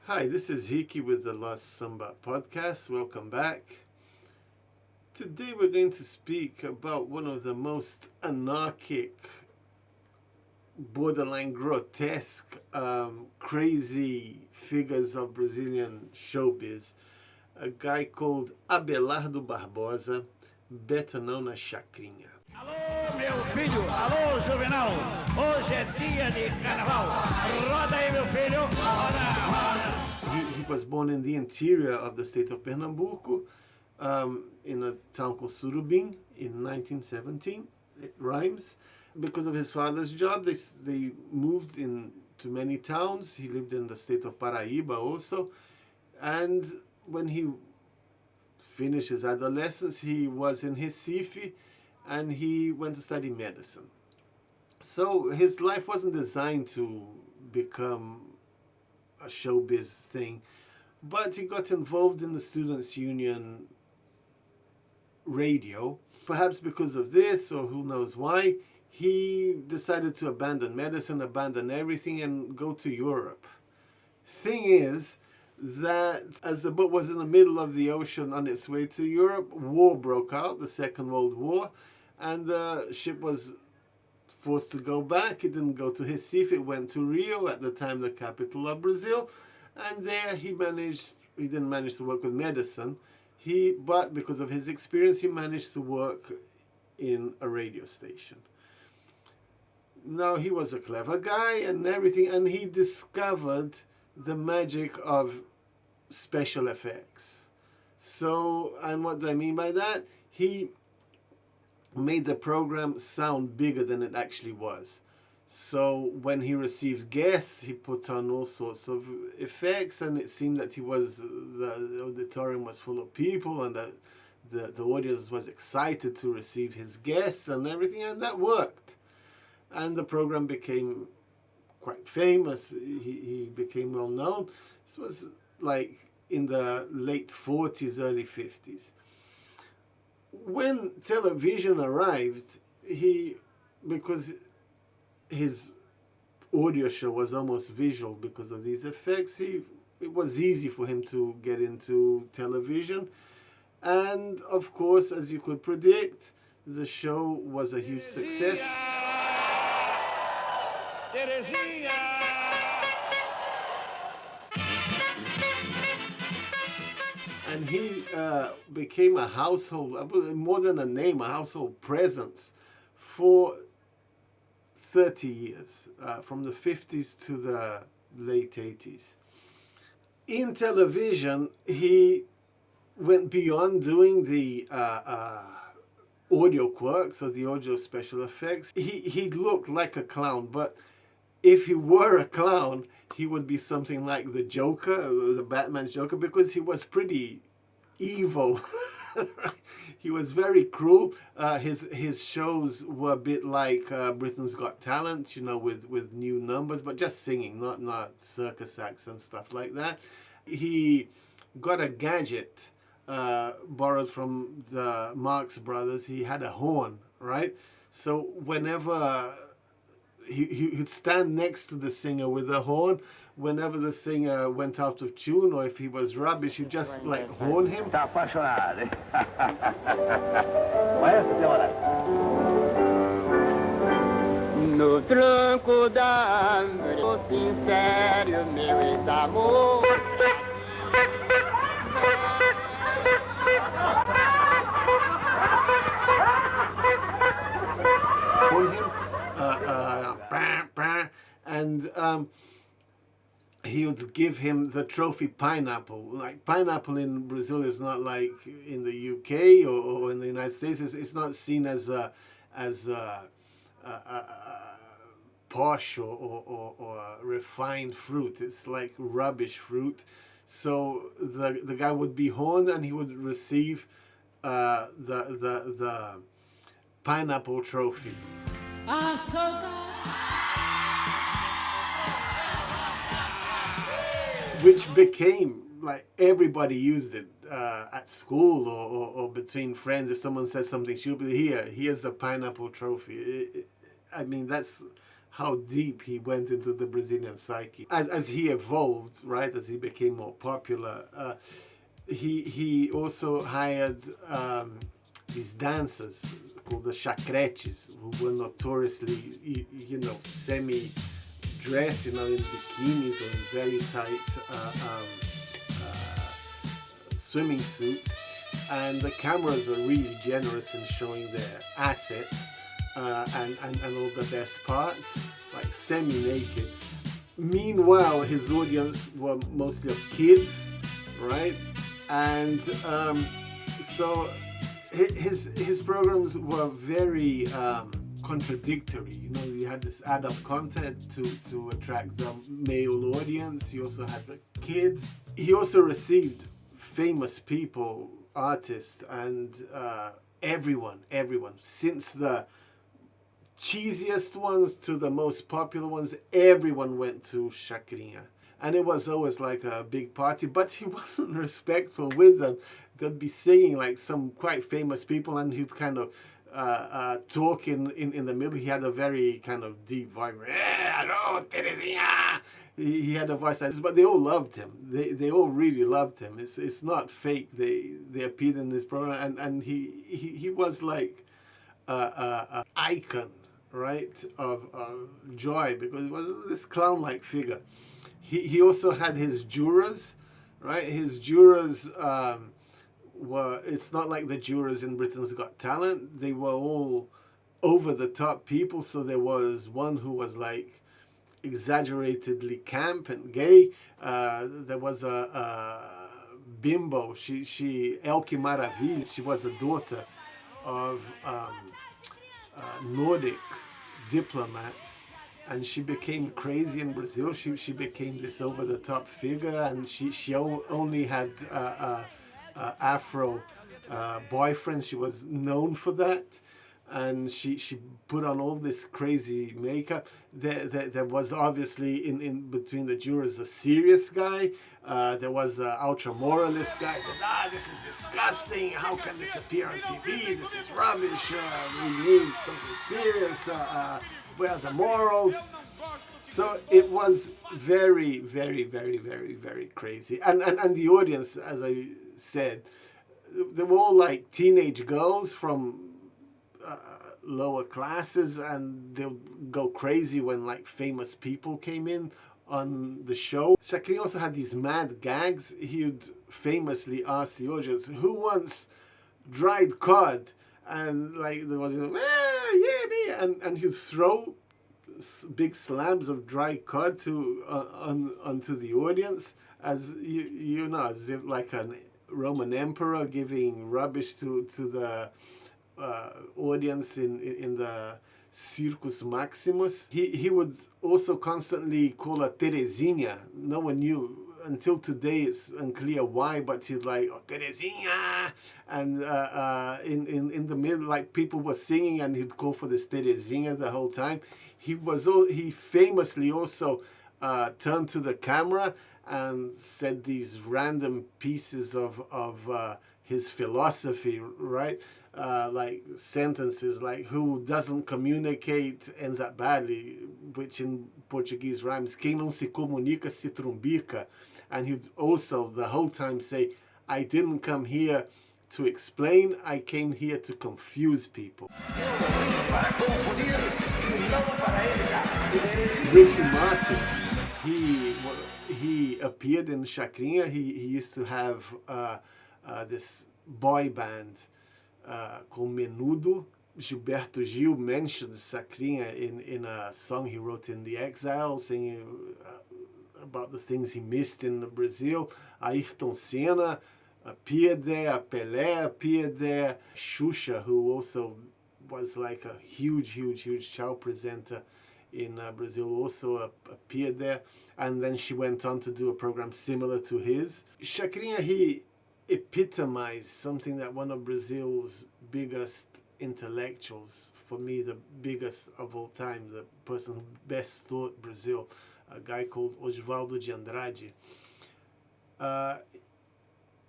Hi, this is Hiki with the Lost Samba podcast. Welcome back. Today we're going to speak about one of the most anarchic, borderline grotesque, crazy figures of Brazilian showbiz. A guy called Abelardo Barbosa, better known as Chacrinha. Alô, meu filho! Alô, Juvenal! Hoje é dia de carnaval! Roda aí, meu filho! Roda, roda! He was born in the interior of the state of Pernambuco, in a town called Surubim in 1917. It rhymes. Because of his father's job, they moved to many towns. He lived in the state of Paraíba also. And when he finished his adolescence, he was in Recife and he went to study medicine. So his life wasn't designed to become a showbiz thing, but he got involved in the Students' Union radio. Perhaps because of this, or who knows why, he decided to abandon medicine, abandon everything, and go to Europe. Thing is that as the boat was in the middle of the ocean on its way to Europe, war broke out, the Second World War, and the ship was forced to go back. It didn't go to Recife, it went to Rio, at the time the capital of Brazil, and there he didn't manage to work with medicine, but because of his experience, he managed to work in a radio station. Now, he was a clever guy and everything, and he discovered the magic of special effects. So, and what do I mean by that? He made the program sound bigger than it actually was. So when he received guests, he put on all sorts of effects, and it seemed that the auditorium was full of people, and the audience was excited to receive his guests and everything, and that worked. And the program became quite famous. He became well known. This was like in the late 40s, early 50s. When television arrived, because his audio show was almost visual because of these effects, it was easy for him to get into television. And of course, as you could predict, the show was a huge success. And he became a household, more than a name, a household presence for 30 years, from the 50s to the late 80s. In television, he went beyond doing the audio quirks or the audio special effects. He looked like a clown, but if he were a clown, he would be something like the Joker, the Batman's Joker, because he was pretty evil. He was very cruel. His shows were a bit like Britain's Got Talent, with new numbers, but just singing, not circus acts and stuff like that. He got a gadget borrowed from the Marx Brothers. He had a horn, right? So whenever he'd stand next to the singer with the horn. Whenever the singer went out of tune, or if he was rubbish, he'd just horn him. Tá apaixonado, hein? Conhece, senhora? No tranco da árvore, o sincero meu ex-amor. Horn him, and he would give him the trophy pineapple. Like, pineapple in Brazil is not like in the UK or in the United States. It's not seen as a posh or refined fruit. It's like rubbish fruit. So the guy would be horned, and he would receive the pineapple trophy. Which became, like, everybody used it at school or between friends. If someone says something stupid, here's a pineapple trophy. I mean, that's how deep he went into the Brazilian psyche. As he evolved, right, as he became more popular, he also hired these dancers called the Chacretes, who were notoriously, semi-dressed, in bikinis or in very tight swimming suits. And the cameras were really generous in showing their assets and all the best parts, like semi-naked. Meanwhile, his audience were mostly of kids, right? And so his programs were very contradictory. He had this adult content to attract the male audience. He also had the kids. He also received famous people, artists, and everyone, since the cheesiest ones to the most popular ones, everyone went to Chacrinha. And it was always like a big party, but he wasn't respectful with them. They'd be singing like some quite famous people, and he'd kind of talk in the middle. He had a very kind of deep voice. Hello, Terezinha. He had a voice like this, but they all loved him. They all really loved him. It's not fake. They appeared in this program, and he was like an icon, right, of joy, because he was this clown-like figure. He also had his jurors, right? His jurors it's not like the jurors in Britain's Got Talent. They were all over-the-top people. So there was one who was like exaggeratedly camp and gay. There was a bimbo. She Elke Maravilha. She was a daughter of Nordic diplomats, and she became crazy in Brazil. She became this over-the-top figure, and she only had Afro boyfriends. She was known for that, and she put on all this crazy makeup. There was obviously in between the jurors a serious guy. There was an ultra moralist guy. Said, this is disgusting. How can this appear on TV? This is rubbish. We need something serious. Where are the morals? So it was very, very, very, very, very crazy. And the audience, as I said, they were all like teenage girls from lower classes, and they'll go crazy when like famous people came in on the show. Chacrinha also had these mad gags. He would famously ask the audience, who wants dried cod? And like the audience, yeah, me. And he'd throw big slabs of dry cod onto the audience, as as if like a Roman emperor giving rubbish to the audience in the Circus Maximus. He would also constantly call her Terezinha. No one knew. Until today, it's unclear why, but he's like, Terezinha! And in the middle, like people were singing, and he'd call for this Terezinha the whole time. He famously also turned to the camera and said these random pieces of his philosophy, right? Like sentences like, who doesn't communicate ends up badly, which in Portuguese rhymes, quem não se comunica se trumbica. And he'd also the whole time say, I didn't come here to explain, I came here to confuse people. Ricky Martin, he appeared in Chacrinha. He used to have this boy band called Menudo. Gilberto Gil mentioned Chacrinha in a song he wrote in the Exile, singing about the things he missed in Brazil. Ayrton Senna appeared there, Pelé appeared there, Xuxa, who also was like a huge show presenter in Brazil, also appeared there, and then she went on to do a program similar to his. Chacrinha, he epitomized something that one of Brazil's biggest intellectuals, for me the biggest of all time, the person who best thought Brazil, a guy called Osvaldo de Andrade,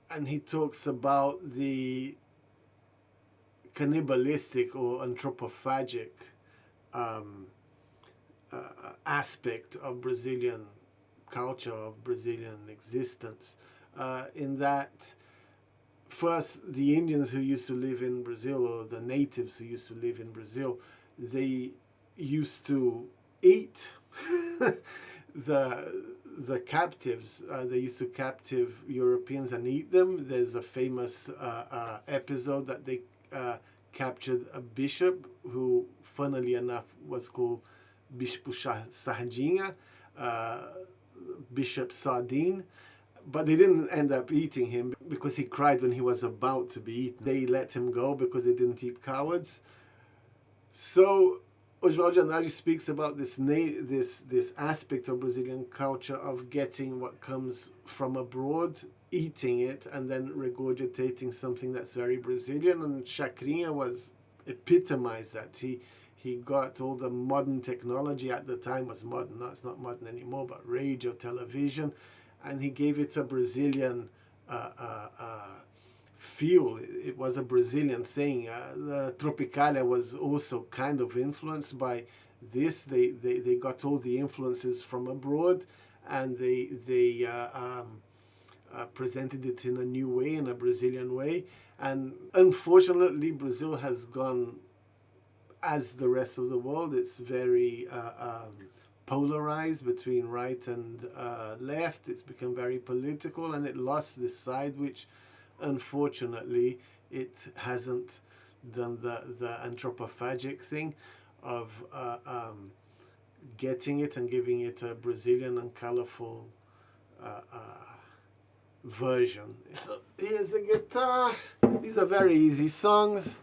and he talks about the cannibalistic or anthropophagic aspect of Brazilian culture, of Brazilian existence, in that first the Indians who used to live in Brazil, or the natives who used to live in Brazil, they used to eat the captives. They used to captive Europeans and eat them. There's a famous episode that they captured a bishop who, funnily enough, was called Bispo Sardinha, Bishop Sardine. But they didn't end up eating him because he cried when he was about to be eaten. They let him go because they didn't eat cowards. So Oswaldo de Andrade speaks about this aspect of Brazilian culture of getting what comes from abroad, eating it, and then regurgitating something that's very Brazilian. And Chacrinha was epitomized that. He got all the modern technology at the time, was modern, no, it's not modern anymore, but radio, television, and he gave it a Brazilian feel. It was a Brazilian thing. The Tropicalia was also kind of influenced by this. They got all the influences from abroad, and they presented it in a new way, in a Brazilian way. And unfortunately, Brazil has gone, as the rest of the world, it's very polarized between right and left. It's become very political, and it lost this side, which unfortunately it hasn't done the anthropophagic thing of getting it and giving it a Brazilian and colorful version. So here's the guitar. These are very easy songs.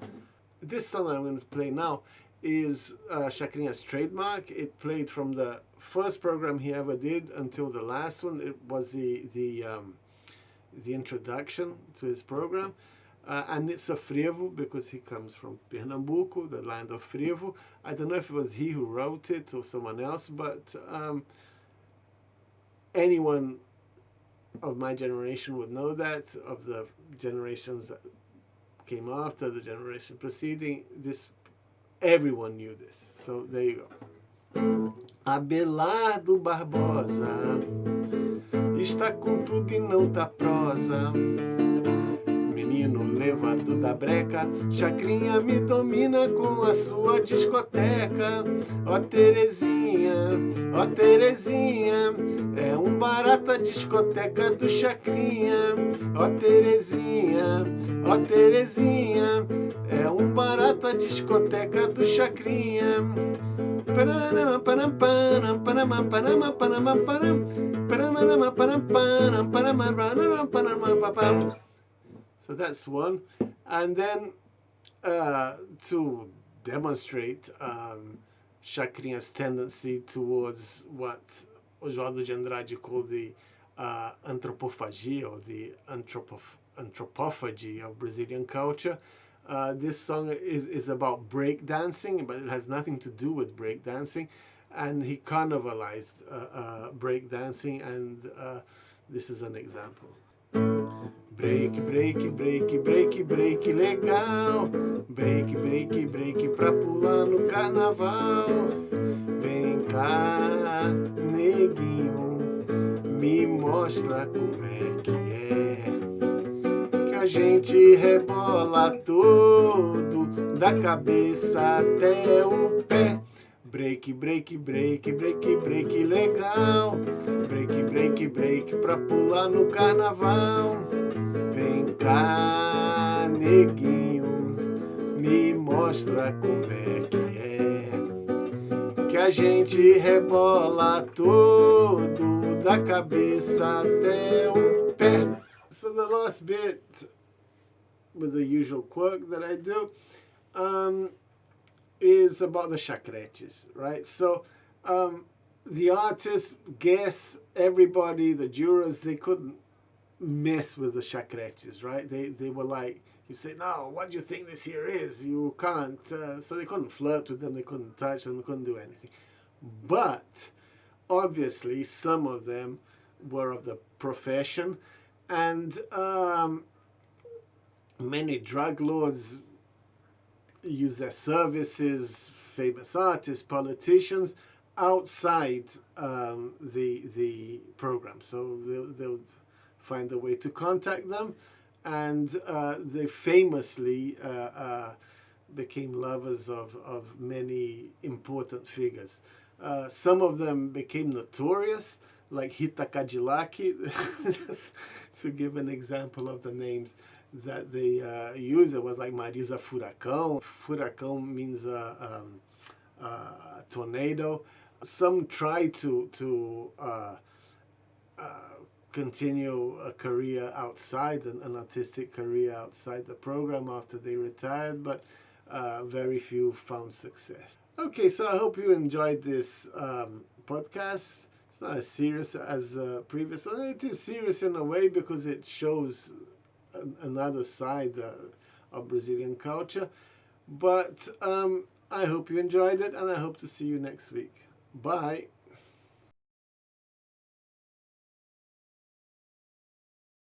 This song I'm going to play now is Chacrinha's trademark. It played from the first program he ever did until the last one. It was the introduction to his program. And it's a frevo because he comes from Pernambuco, the land of frevo. I don't know if it was he who wrote it or someone else, but anyone of my generation would know that. Of the generations that came after, the generation preceding, this, everyone knew this. So there you go. Abelardo Barbosa está com tudo e não tá prosa. Menino levado da breca, Chacrinha me domina com a sua discoteca. Ó Terezinha, é barata discoteca do Chacrinha. Ó Terezinha, é barata discoteca do Chacrinha. So that's one. And then to demonstrate Chacrinha's tendency towards what Oswaldo de Andrade called the anthropophagy, or the anthropophagy of Brazilian culture, this song is about break dancing, but it has nothing to do with break dancing. And he carnivalized break dancing, and this is an example. Break, break, break, break, break, legal. Break, break, break pra pular no carnaval. Vem cá, neguinho, me mostra como é que é. Que a gente rebola todo, da cabeça até o pé. Break, break, break, break, break, legal. Break, break, break pra pular no carnaval. Vem cá, neguinho, me mostra como é que é. Que a gente rebola todo, da cabeça até o pé. So the last bit, with the usual quirk that I do, is about the Chacretes, right? So the artists, guests, everybody, the jurors, they couldn't mess with the Chacretes, right? They were like, you say, no, what do you think this here is? You can't. So they couldn't flirt with them, they couldn't touch them, they couldn't do anything. But obviously some of them were of the profession, and many drug lords use their services, famous artists, politicians, outside the program. So they'll find a way to contact them, and they famously became lovers of many important figures. Some of them became notorious, like Hita Kajilaki, just to give an example of the names that they used. It was like Marisa Furacão. Furacão means tornado. Some tried to continue a career outside, an artistic career outside the program after they retired, but very few found success. Okay, so I hope you enjoyed this podcast. It's not as serious as the previous one. It is serious in a way because it shows another side of Brazilian culture. But I hope you enjoyed it, and I hope to see you next week. Bye.